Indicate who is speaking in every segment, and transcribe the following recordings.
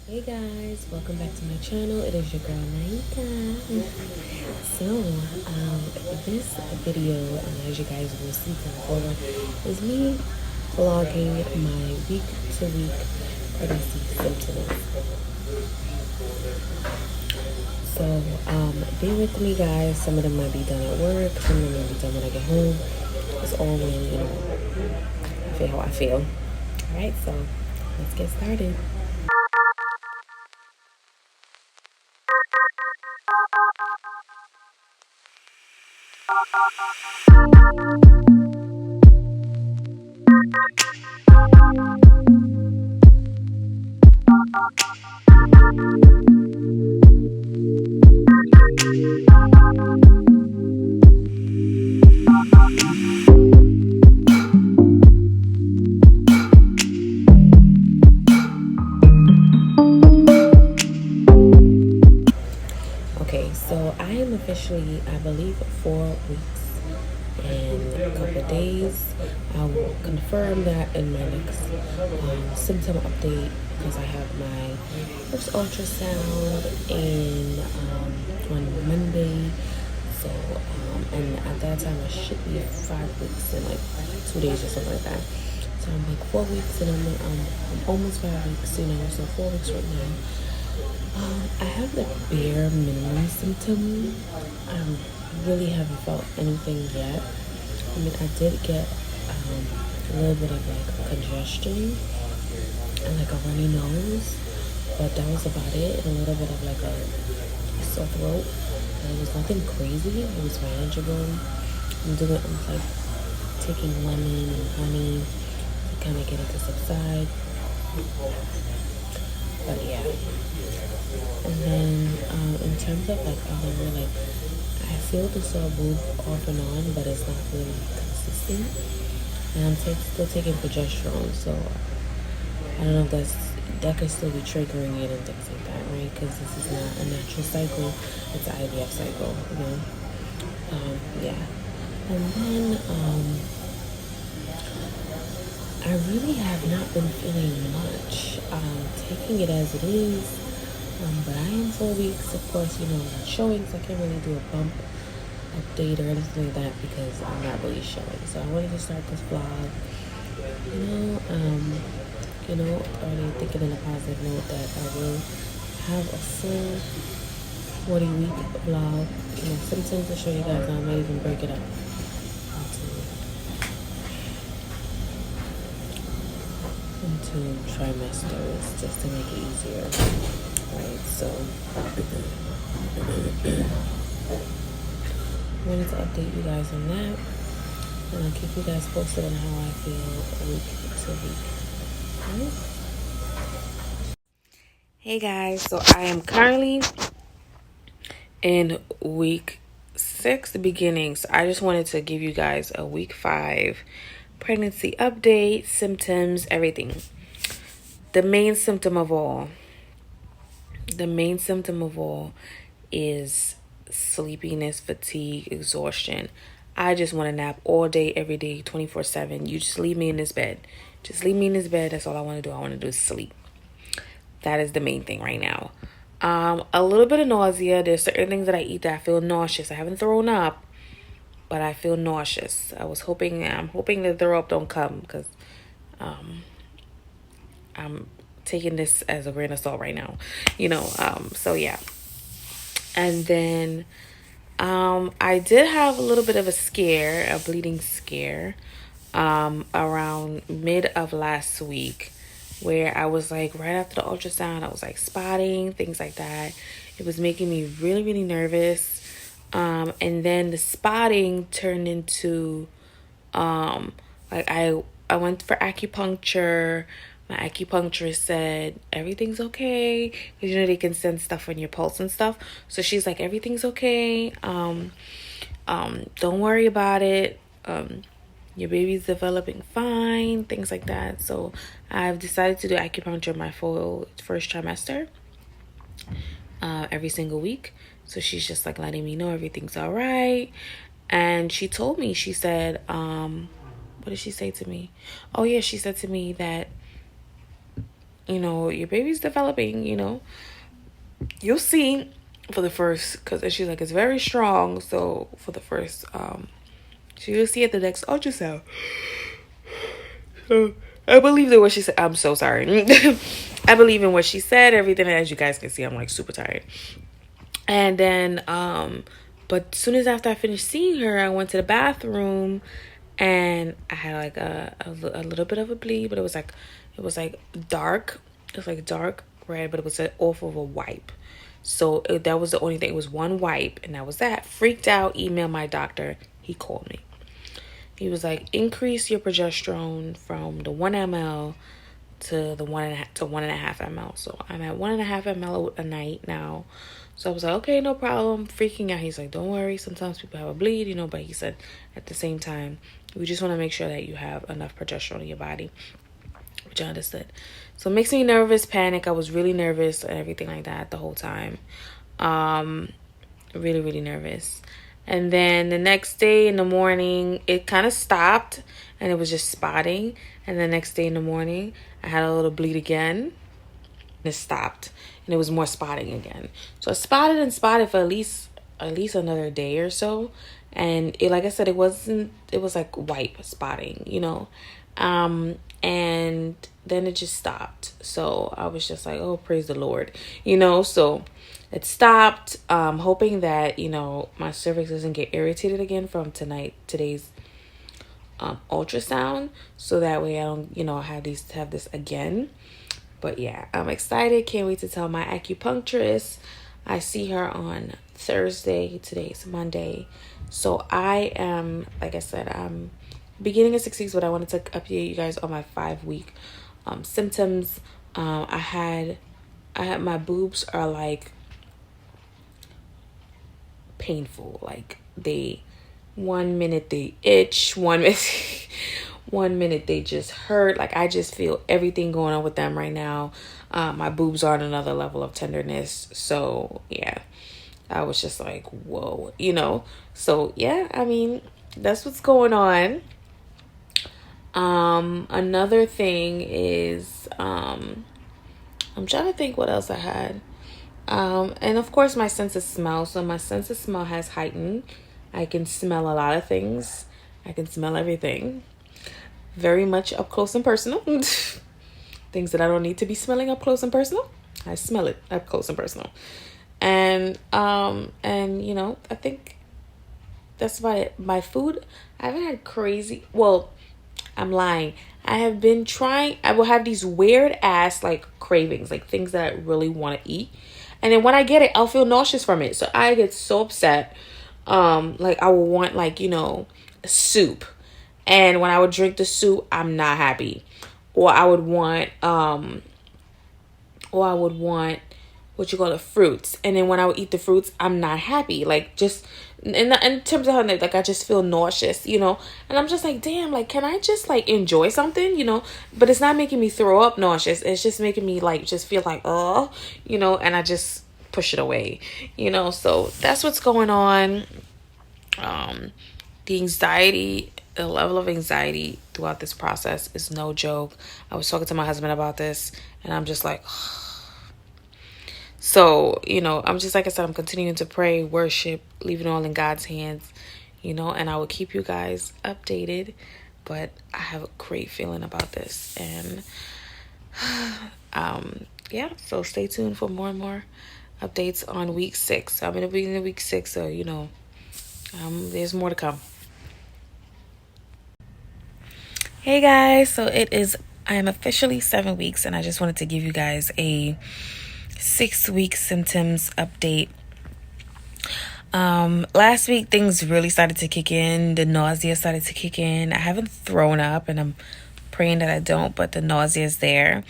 Speaker 1: Hey guys, welcome back to my channel. It is your girl Naika. So, this video, as you guys will see going forward, is me vlogging my week-to-week pregnancy symptoms. So, bear with me, guys. Some of them might be done at work. Some of them might be done when I get home. It's all when I feel how I feel. All right, so let's get started. Okay, so I am officially, I believe, 4 weeks and a couple of days. I will confirm that in my next symptom update because I have my first ultrasound on Monday. So, and at that time I should be 5 weeks and like 2 days or something like that. So I'm like 4 weeks and I'm almost 5 weeks, so 4 weeks right now. I have the bare minimum symptom. I really haven't felt anything yet. I mean, I did get a little bit of like congestion and like a runny nose, but that was about it. And a little bit of like a sore throat. And it was nothing crazy. It was manageable. I'm like taking lemon and honey to kind of get it to subside. But yeah. And then in terms of like other, like I feel the sore boob off and on, but it's not really consistent. And I'm still taking progesterone, so I don't know if that could still be triggering it and things like that, right? Because this is not a natural cycle; it's an IVF cycle, yeah. And then I really have not been feeling much. Taking it as it is. But I am 4 weeks, of course, showing, so I can't really do a bump update or anything like that because I'm not really showing. So I wanted to start this vlog, already thinking in a positive note that I will have a full 40-week vlog, symptoms to show you guys. I might even break it up into trimesters just to make it easier. Right, so I wanted to update you guys on that, and I'll keep you guys posted on how I feel week to week. Right? Hey guys, so I am currently in week 6, the beginning. So I just wanted to give you guys a week 5 pregnancy update, symptoms, everything. The main symptom of all is sleepiness, fatigue, exhaustion. I just want to nap all day, every day, 24/7. You just leave me in this bed. That's all I want to do. I want to do is sleep. That is the main thing right now. A little bit of nausea. There's certain things that I eat that I feel nauseous. I haven't thrown up, but I feel nauseous. I'm hoping the throw up don't come because I'm taking this as a grain of salt right now, so yeah. And then I did have a little bit of a bleeding scare around mid of last week, where I was like, right after the ultrasound, I was like spotting, things like that. It was making me really, really nervous. And then the spotting turned into like I went for acupuncture. My acupuncturist said everything's okay, because they can send stuff on your pulse and stuff. So she's like, everything's okay. Don't worry about it. Your baby's developing fine, things like that. So I've decided to do acupuncture my full first trimester, every single week. So she's just like letting me know everything's all right. And she told me, she said, what did she say to me? Oh yeah, she said to me that your baby's developing, you'll see for the first, because she's like, it's very strong. So for the first, so you'll see at the next ultrasound. So I believe in what she said. I'm so sorry. I believe in what she said, everything. As you guys can see, I'm like super tired. And then, but as soon as after I finished seeing her, I went to the bathroom and I had like a little bit of a bleed, but it was like dark. It was like dark red, but it was off of a wipe. So that was the only thing. It was one wipe, and that was that. Freaked out, emailed my doctor. He called me. He was like, increase your progesterone from the 1 ml to the 1.5 ml. So I'm at 1.5 ml a night now. So I was like, okay, no problem. Freaking out. He's like, don't worry. Sometimes people have a bleed, but he said at the same time, we just want to make sure that you have enough progesterone in your body, which I understood. So it makes me nervous, panic. I was really nervous and everything like that the whole time. Really, really nervous. And then the next day in the morning, it kind of stopped and it was just spotting. And the next day in the morning, I had a little bleed again. It stopped and it was more spotting again. So I spotted for at least another day or so. And it, like I said, it was like white spotting, and then it just stopped. So I was just like, oh, praise the Lord, so it stopped. Hoping that, my cervix doesn't get irritated again from today's ultrasound. So that way I don't, have this again. But yeah, I'm excited. Can't wait to tell my acupuncturist. I see her on Thursday. Today's Monday. So I am, like I said, I'm beginning of 6 weeks, but I wanted to update you guys on my 5-week symptoms. I had my boobs are like painful. Like one minute they itch, one minute they just hurt. Like I just feel everything going on with them right now. My boobs are on another level of tenderness. So yeah, I was just like, whoa, So yeah, I mean, that's what's going on. Another thing is, I'm trying to think what else I had. And of course my sense of smell. So my sense of smell has heightened. I can smell a lot of things. I can smell everything. Very much up close and personal. Things that I don't need to be smelling up close and personal, I smell it up close and personal. And I think that's about it. My food, I haven't had crazy, well, I'm lying. I have been trying, I will have these weird ass like cravings, like things that I really want to eat. And then when I get it, I'll feel nauseous from it. So I get so upset. Like I will want like, soup. And when I would drink the soup, I'm not happy. Or I would want fruits. And then when I would eat the fruits, I'm not happy. Like just in terms of how like I just feel nauseous, and I'm just like, damn, like can I just like enjoy something, but it's not making me throw up nauseous. It's just making me like just feel like and I just push it away, so that's what's going on. The level of anxiety throughout this process is no joke. I was talking to my husband about this and I'm just like, so, I'm just, like I said, I'm continuing to pray, worship, leave it all in God's hands, and I will keep you guys updated, but I have a great feeling about this. And, yeah, so stay tuned for more and more updates on week 6. I'm going to be in week 6, so, there's more to come. Hey guys, so I am officially 7 weeks, and I just wanted to give you guys a 6-week symptoms update. Last week things really started to kick in. The nausea started to kick in. I haven't thrown up, and I'm praying that I don't, but the nausea is there.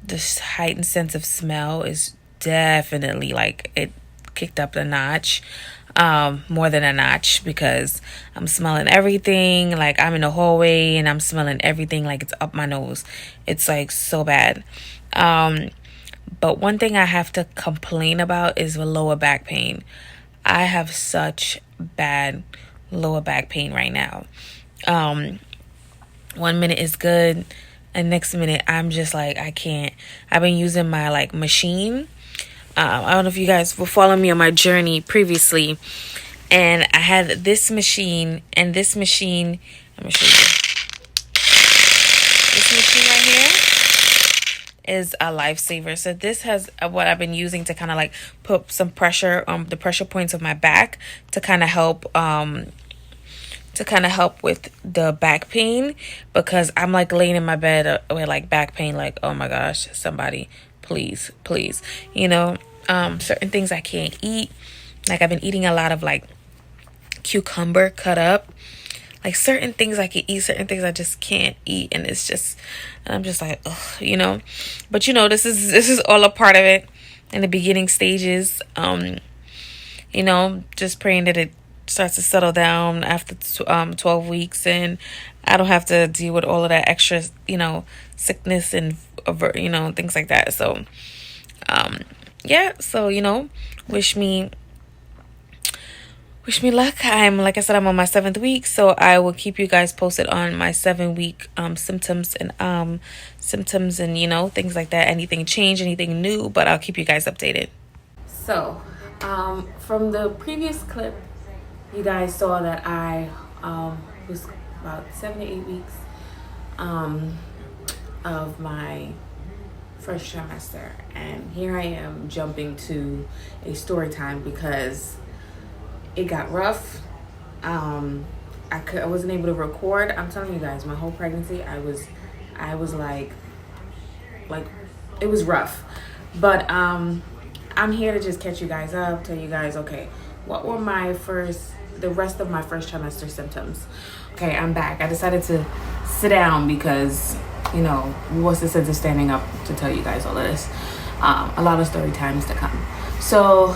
Speaker 1: This heightened sense of smell is definitely like it kicked up a notch. More than a notch, because I'm smelling everything. Like I'm in the hallway and I'm smelling everything like it's up my nose. It's like so bad. But one thing I have to complain about is the lower back pain. I have such bad lower back pain right now. 1 minute is good, and next minute I'm just like, I can't. I've been using my like machine. I don't know if you guys were following me on my journey previously, and I had this machine, and this machine, let me show you. This machine right here is a lifesaver. So this has what I've been using to kind of like put some pressure on the pressure points of my back to kind of help with the back pain, because I'm like laying in my bed with like back pain, like, oh my gosh, somebody please, you know. Certain things I can't eat, like I've been eating a lot of like cucumber cut up, like certain things I can eat, certain things I just can't eat, and I'm just like, ugh, you know. But you know, this is all a part of it in the beginning stages. You know, just praying that it starts to settle down after 12 weeks, and I don't have to deal with all of that extra, you know, sickness and you know, things like that. So yeah, so you know, wish me luck. Like I said, I'm on my 7th week, so I will keep you guys posted on my 7-week symptoms and you know, things like that. Anything change, anything new, but I'll keep you guys updated. So from the previous clip, you guys saw that I was about 7 to 8 weeks of my first trimester, and here I am jumping to a story time because it got rough. I wasn't able to record. I'm telling you guys, my whole pregnancy I was like it was rough, but I'm here to just catch you guys up, tell you guys, okay, what were the rest of my first trimester symptoms. Okay, I'm back. I decided to sit down because, you know, what's the sense of standing up to tell you guys all of this? A lot of story times to come. So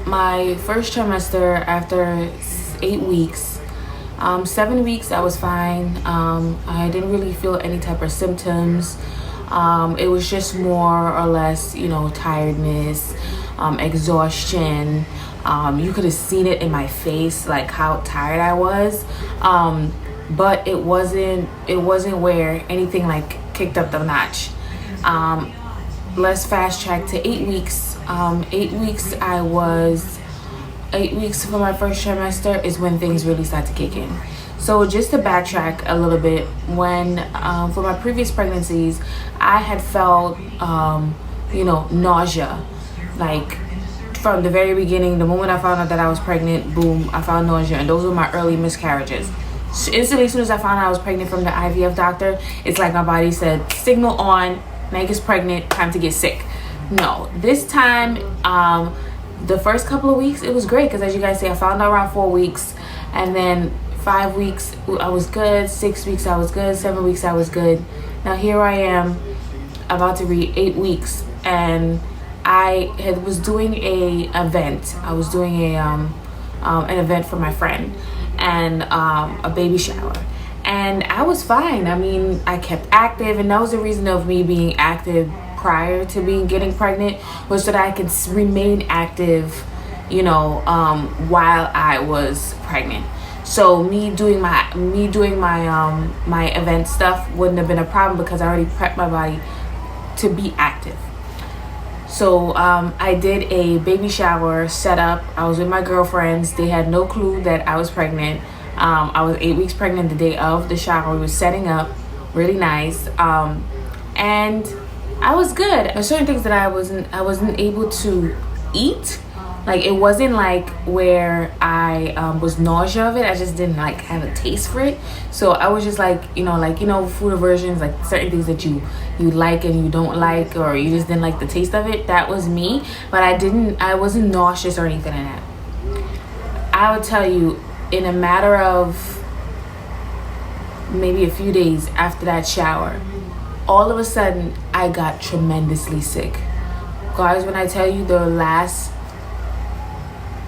Speaker 1: my first trimester, after 8 weeks, 7 weeks I was fine. I didn't really feel any type of symptoms. It was just more or less, you know, tiredness, exhaustion. You could have seen it in my face, like how tired I was. But it wasn't where anything like kicked up the notch. Let's fast track to 8 weeks. 8 weeks for my first trimester is when things really start to kick in. So just to backtrack a little bit, when for my previous pregnancies, I had felt you know, nausea, like from the very beginning. The moment I found out that I was pregnant, boom, I found nausea, and those were my early miscarriages. So instantly, as soon as I found out I was pregnant from the IVF doctor, it's like my body said, signal on, Meg is pregnant, time to get sick. No, this time, the first couple of weeks, it was great, because as you guys say, I found out around 4 weeks, and then 5 weeks I was good, 6 weeks I was good, 7 weeks I was good. Now here I am about to reach 8 weeks, and I was doing a event. I was doing an event for my friend, and a baby shower, and I was fine. I mean, I kept active, and that was the reason of me being active prior to getting pregnant, was so that I could remain active, you know, while I was pregnant. So me doing my my event stuff wouldn't have been a problem, because I already prepped my body to be active. So I did a baby shower setup. I was with my girlfriends. They had no clue that I was pregnant. I was 8 weeks pregnant the day of the shower. We were setting up, really nice, and I was good. There's certain things that I wasn't able to eat. Like, it wasn't like where I was nausea of it. I just didn't like have a taste for it. So I was just like, you know, food aversions, like certain things that you like and you don't like, or you just didn't like the taste of it. That was me. But I wasn't nauseous or anything like that. I would tell you, in a matter of maybe a few days after that shower, all of a sudden I got tremendously sick. Guys, when I tell you the last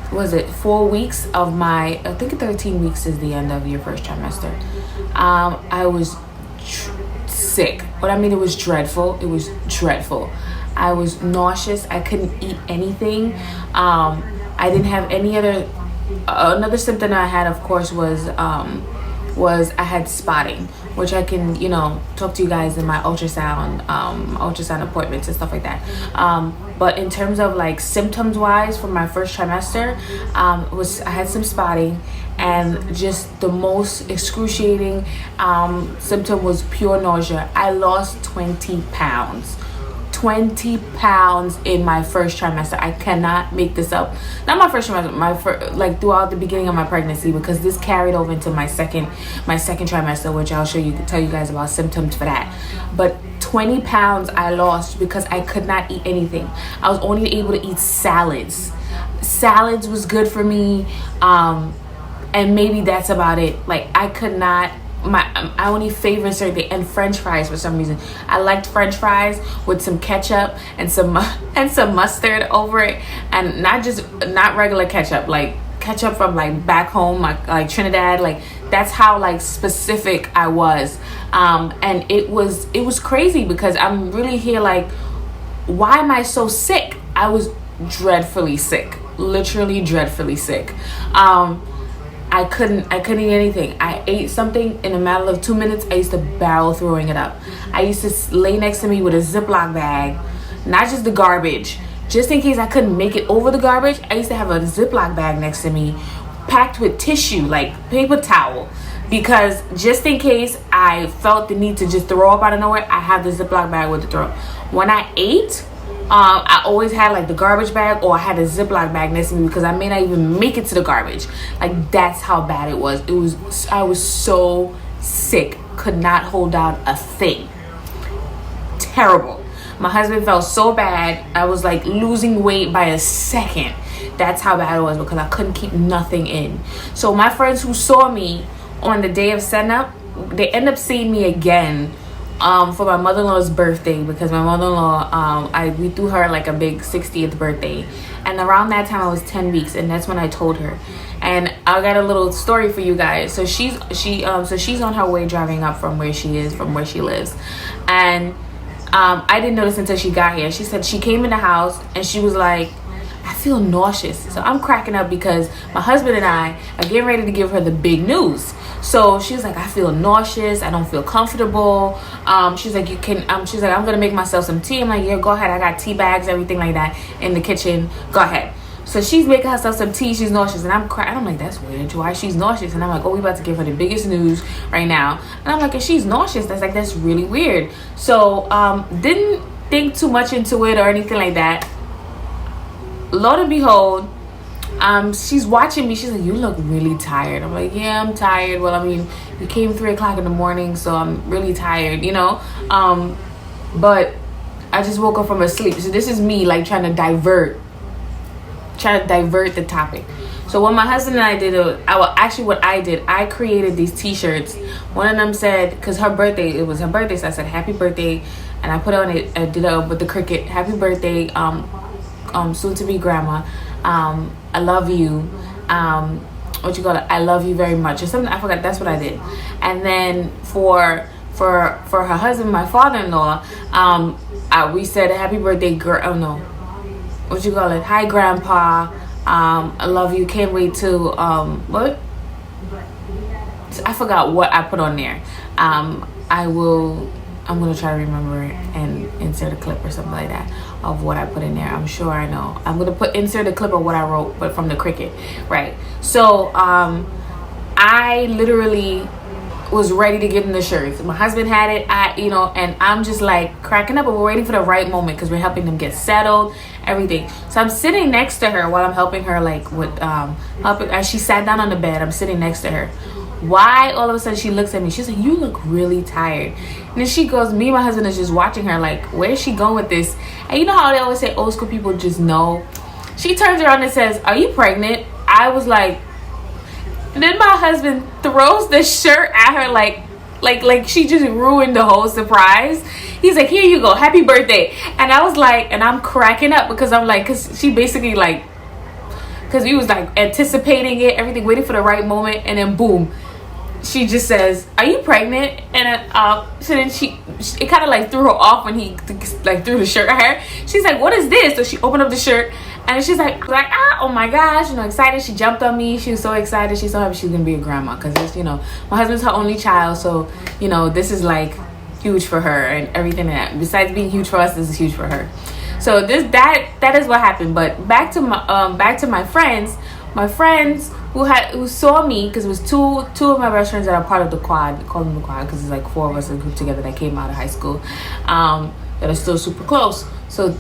Speaker 1: 4 weeks of my, I think 13 weeks is the end of your first trimester, I was sick. But I mean, it was dreadful. It was dreadful. I was nauseous. I couldn't eat anything. I didn't have any other, another symptom I had, of course, was I had spotting, which I can, you know, talk to you guys in my ultrasound appointments and stuff like that. But in terms of like symptoms wise for my first trimester, I had some spotting, and just the most excruciating symptom was pure nausea. I lost 20 pounds. 20 pounds in my first trimester. I cannot make this up. Not my first trimester, like throughout the beginning of my pregnancy, because this carried over into my second trimester, which I'll tell you guys about symptoms for that. But 20 pounds I lost because I could not eat anything. I was only able to eat salads. Salads was good for me, and maybe that's about it. Like I could not. I only favor certain, and French fries for some reason. I liked French fries with some ketchup and some mustard over it, and not regular ketchup, like ketchup from like back home, like Trinidad. Like that's how like specific I was, and it was crazy because I'm really here like, why am I so sick? I was dreadfully sick, literally dreadfully sick. I couldn't eat anything. I ate something in a matter of 2 minutes. I used to barrel throwing it up. I used to lay next to me with a Ziploc bag, not just the garbage, just in case I couldn't make it over the garbage. I used to have a Ziploc bag next to me packed with tissue, like paper towel, because just in case I felt the need to just throw up out of nowhere, I have the Ziploc bag with the throw. When I ate, I always had like the garbage bag, or I had a Ziploc bag next to me because I may not even make it to the garbage. Like that's how bad it was. I was so sick, could not hold down a thing. Terrible. My husband felt so bad. I was like losing weight by a second. That's how bad it was because I couldn't keep nothing in. So my friends who saw me on the day of setting up, they end up seeing me again for my mother-in-law's birthday, because my mother-in-law, we threw her like a big 60th birthday, and around that time I was 10 weeks, and that's when I told her. And I got a little story for you guys. So she's on her way driving up from where she lives, and I didn't notice until she got here. She said she came in the house and she was like, I feel nauseous. So I'm cracking up because my husband and I are getting ready to give her the big news. So she was like, I feel nauseous. I don't feel comfortable. She's like, she's like, I'm going to make myself some tea. I'm like, yeah, go ahead. I got tea bags, everything like that in the kitchen. Go ahead. So she's making herself some tea. She's nauseous. And I'm crying. I'm like, that's weird. Why she's nauseous? And I'm like, oh, we about to give her the biggest news right now. And I'm like, if she's nauseous, that's really weird. So didn't think too much into it or anything like that. Lo and behold, she's watching me. She's like, you look really tired. I'm like, yeah, I'm tired. Well, I mean, you came 3 o'clock in the morning, so I'm really tired, you know. But I just woke up from a sleep. So this is me like trying to divert the topic. So what my husband and I did, I created these t-shirts. One of them said, because it was her birthday, so I said happy birthday, and I put on it, I did it with the cricket, happy birthday, soon to be grandma, I love you, I love you very much, or something. I forgot. That's what I did. And then for her husband, my father-in-law, we said happy birthday, hi grandpa, I love you, can't wait to what, I forgot what I put on there. I'm gonna try to remember it and insert a clip or something like that of what I put in there. I'm sure I know. I'm gonna insert a clip of what I wrote, but from the cricket, right? So I literally was ready to give him the shirts. My husband had it, and I'm just like cracking up, but we're waiting for the right moment because we're helping them get settled, everything. So I'm sitting next to her while I'm helping her, like with helping. As she sat down on the bed, I'm sitting next to her. Why all of a sudden she looks at me, she's like, you look really tired. And then she goes, me and my husband is just watching her like, where is she going with this? And you know how they always say old school people just know? She turns around and says, are you pregnant? I was like, and then my husband throws the shirt at her like she just ruined the whole surprise. He's like, here you go, happy birthday. And I was like, and I'm cracking up because I'm like, because she basically like, because we was like anticipating it, everything, waiting for the right moment, and then boom, she just says, are you pregnant? And so then it kind of like threw her off when he like threw the shirt at her. She's like, what is this? So she opened up the shirt,
Speaker 2: And she's like, oh my gosh, excited. She jumped on me. She was so excited. She's so happy she's gonna be a grandma, because my husband's her only child, so this is like huge for her, and everything that besides being huge for us, this is huge for her. So that is what happened. But back to my friends. My friends who saw me, because it was two of my best friends that are part of the quad. Call them the quad because it's like 4 of us in a group together that came out of high school, that are still super close. So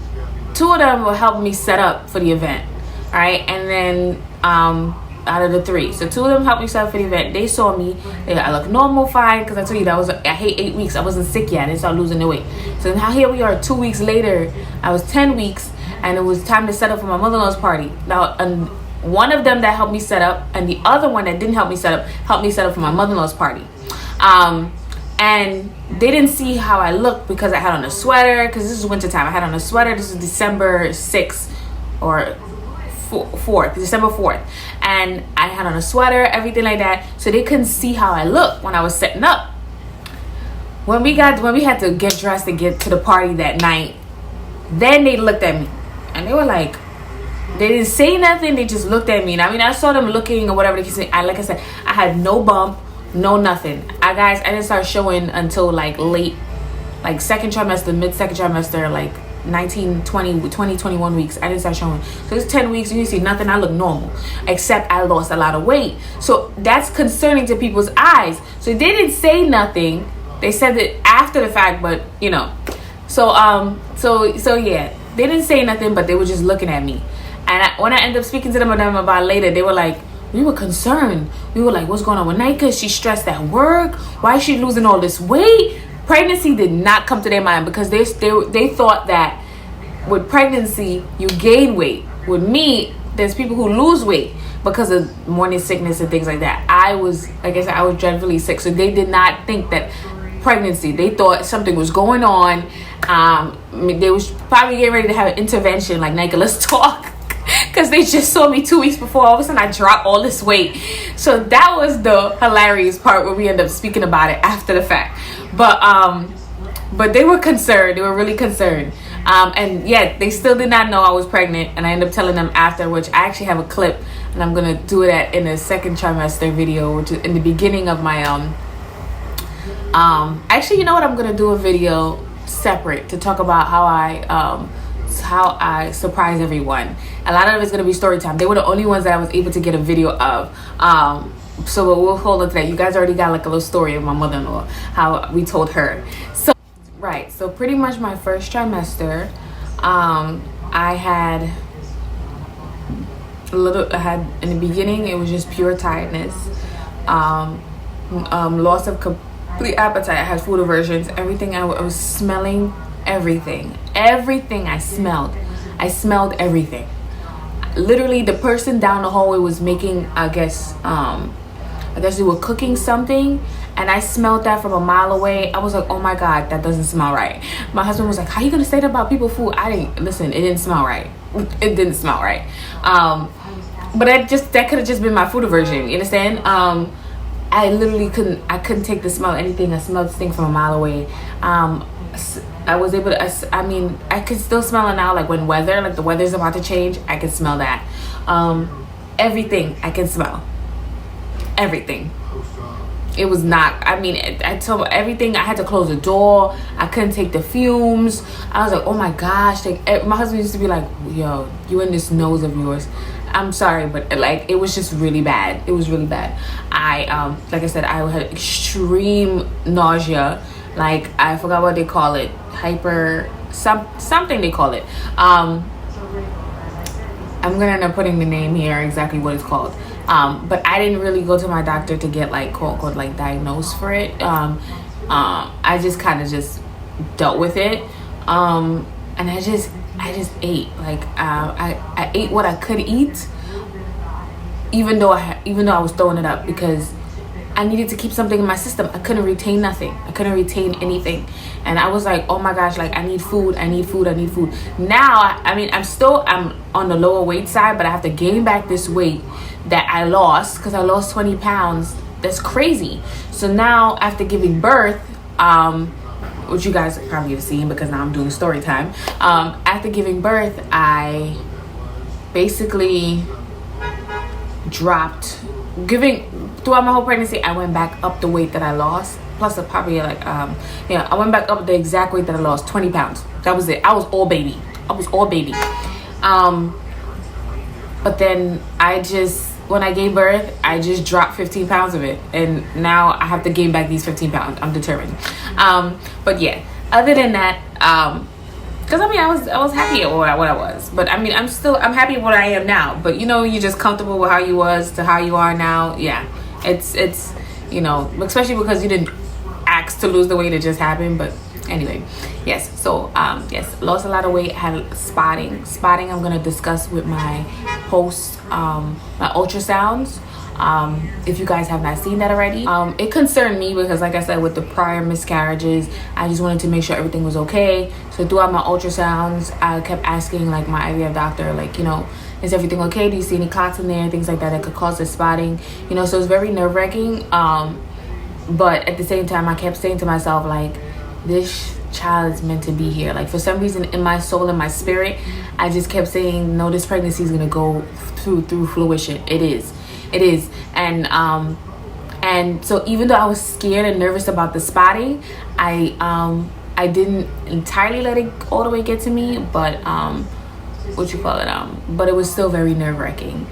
Speaker 2: 2 of them were helping me set up for the event, all right? And then out of the 3, so 2 of them helped me set up for the event. They saw me. I look normal, fine, because I told you I hate 8 weeks. I wasn't sick yet. I didn't start losing the weight. So now here we are 2 weeks later. I was 10 weeks, and it was time to set up for my mother-in-law's party. Now, one of them that helped me set up, and the other one that didn't help me set up for my mother-in-law's party. And they didn't see how I looked because I had on a sweater, because this is winter time. I had on a sweater. This is December 6th or 4th, December 4th. And I had on a sweater, everything like that. So they couldn't see how I looked when I was setting up. When we had to get dressed and get to the party that night, then they looked at me and they were like, they didn't say nothing. They just looked at me. And I saw them looking or whatever they could say. Like I said, I had no bump, no nothing. I didn't start showing until like late, like second trimester, mid-second trimester, like 19, 20, 21 weeks. I didn't start showing. So it's 10 weeks. You didn't see nothing. I look normal, except I lost a lot of weight. So that's concerning to people's eyes. So they didn't say nothing. They said it after the fact, but So yeah, they didn't say nothing, but they were just looking at me. And when I ended up speaking to them about it later, they were like, we were concerned. We were like, what's going on with Nika? Is she stressed at work? Why is she losing all this weight? Pregnancy did not come to their mind, because they thought that with pregnancy, you gain weight. With me, there's people who lose weight because of morning sickness and things like that. I was dreadfully sick. So they did not think that pregnancy. They thought something was going on. They was probably getting ready to have an intervention, like, Nika, let's talk. Because they just saw me 2 weeks before. All of a sudden I dropped all this weight. So that was the hilarious part, where we ended up speaking about it after the fact. But they were concerned. They were really concerned. And yet they still did not know I was pregnant. And I ended up telling them after, which I actually have a clip, and I'm going to do it in a second trimester video, which is in the beginning of my actually, you know what, I'm going to do a video separate to talk about how I surprise everyone. A lot of it is going to be story time. They were the only ones that I was able to get a video of. So we'll hold on to that. You guys already got like a little story of my mother-in-law, how we told her. So right, so pretty much my first trimester, I had in the beginning, it was just pure tiredness, loss of complete appetite. I had food aversions. Everything I was smelling. Everything I smelled everything. Literally, the person down the hallway was making, I guess they were cooking something, and I smelled that from a mile away. I was like, oh my God, that doesn't smell right. My husband was like, how you gonna say that about people's food? It didn't smell right. It didn't smell right. But that could have just been my food aversion, you understand? I literally couldn't take the smell of anything. I smelled this thing from a mile away. I was able to, I could still smell it now, like when the weather's about to change, I can smell that. Everything I can smell. Everything. It was not, I told everything, I had to close the door. I couldn't take the fumes. I was like, oh my gosh. My husband used to be like, yo, you and this nose of yours. I'm sorry, but like, it was just really bad. It was really bad. Like I said, I had extreme nausea. Like, I forgot what they call it. Something they call it. I'm gonna end up putting the name here, exactly what it's called. But I didn't really go to my doctor to get, like, quote unquote, like, diagnosed for it. I just kind of just dealt with it. And I just ate. Like, I ate what I could eat, even though I was throwing it up, because I needed to keep something in my system. I couldn't retain nothing. I couldn't retain anything. And I was like, oh my gosh, like, I need food. Now, I'm on the lower weight side, but I have to gain back this weight that I lost, because I lost 20 pounds. That's crazy. So now, after giving birth, which you guys probably have seen, because now I'm doing story time. After giving birth, I basically dropped. Throughout my whole pregnancy, I went back up the weight that I lost. Plus, probably like I went back up the exact weight that I lost, 20 pounds. That was it. I was all baby. But then when I gave birth, I just dropped 15 pounds of it, and now I have to gain back these 15 pounds. I'm determined. But yeah, other than that, because I mean, I was happy at what I was, but I mean, I'm happy with what I am now. But you're just comfortable with how you was to how you are now. Yeah, it's especially because you didn't ask to lose the weight, it just happened. But anyway, yes. So yes, lost a lot of weight. Had spotting. I'm gonna discuss with my post my ultrasounds. If you guys have not seen that already, it concerned me because, like I said, with the prior miscarriages, I just wanted to make sure everything was okay. So throughout my ultrasounds, I kept asking like my IVF doctor, like, is everything okay? Do you see any clots in there? Things like that could cause the spotting. So it's very nerve-wracking. But at the same time, I kept saying to myself, like, this child is meant to be here. Like, for some reason in my soul and my spirit, I just kept saying, no, this pregnancy is gonna go through fruition. It is. And so even though I was scared and nervous about the spotting, I didn't entirely let it all the way get to me, but but it was still very nerve-wracking.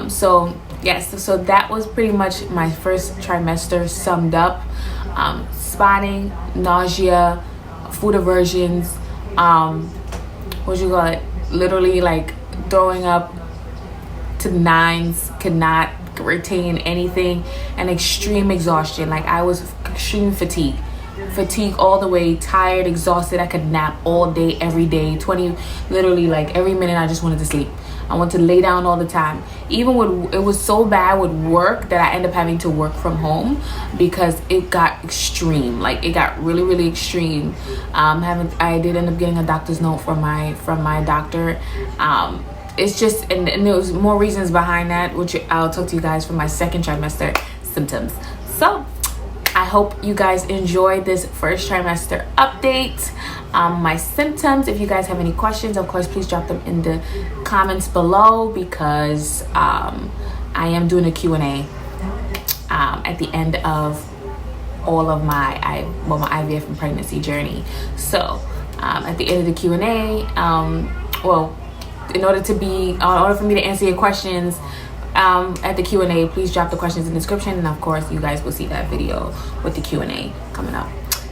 Speaker 2: So yes, so that was pretty much my first trimester summed up. Spotting, nausea, food aversions, literally like throwing up to the nines, could not retain anything, and extreme exhaustion. Like, I was extreme fatigue all the way, tired, exhausted. I could nap all day, every day, literally like every minute. I just wanted to sleep. I wanted to lay down all the time. Even it was so bad with work that I ended up having to work from home because it got extreme. Like, it got really, really extreme. I did end up getting a doctor's note from my doctor. It's just, and there was more reasons behind that, which I'll talk to you guys from my second trimester symptoms. So I hope you guys enjoyed this first trimester update. My symptoms. If you guys have any questions, of course, please drop them in the comments below, because I am doing a Q&A at the end of all of my IVF and pregnancy journey. So at the end of the Q&A, in order for me to answer your questions at the Q&A, please drop the questions in the description, and of course you guys will see that video with the Q&A coming up.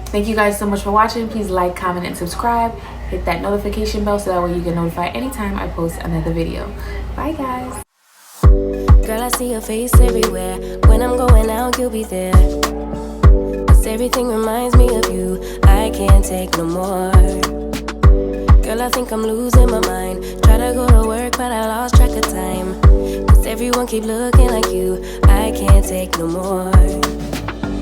Speaker 2: Thank you guys so much for watching. Please like, comment, and subscribe. Hit that notification bell so that way you get notified anytime I post another video. Bye guys.
Speaker 3: Girl, I see your face everywhere. When I'm going out, you'll be there. 'Cause everything reminds me of you. I can't take no more. Girl, I think I'm losing my mind. Try to go to work, but I lost track of time. 'Cause everyone keep looking like you. I can't take no more.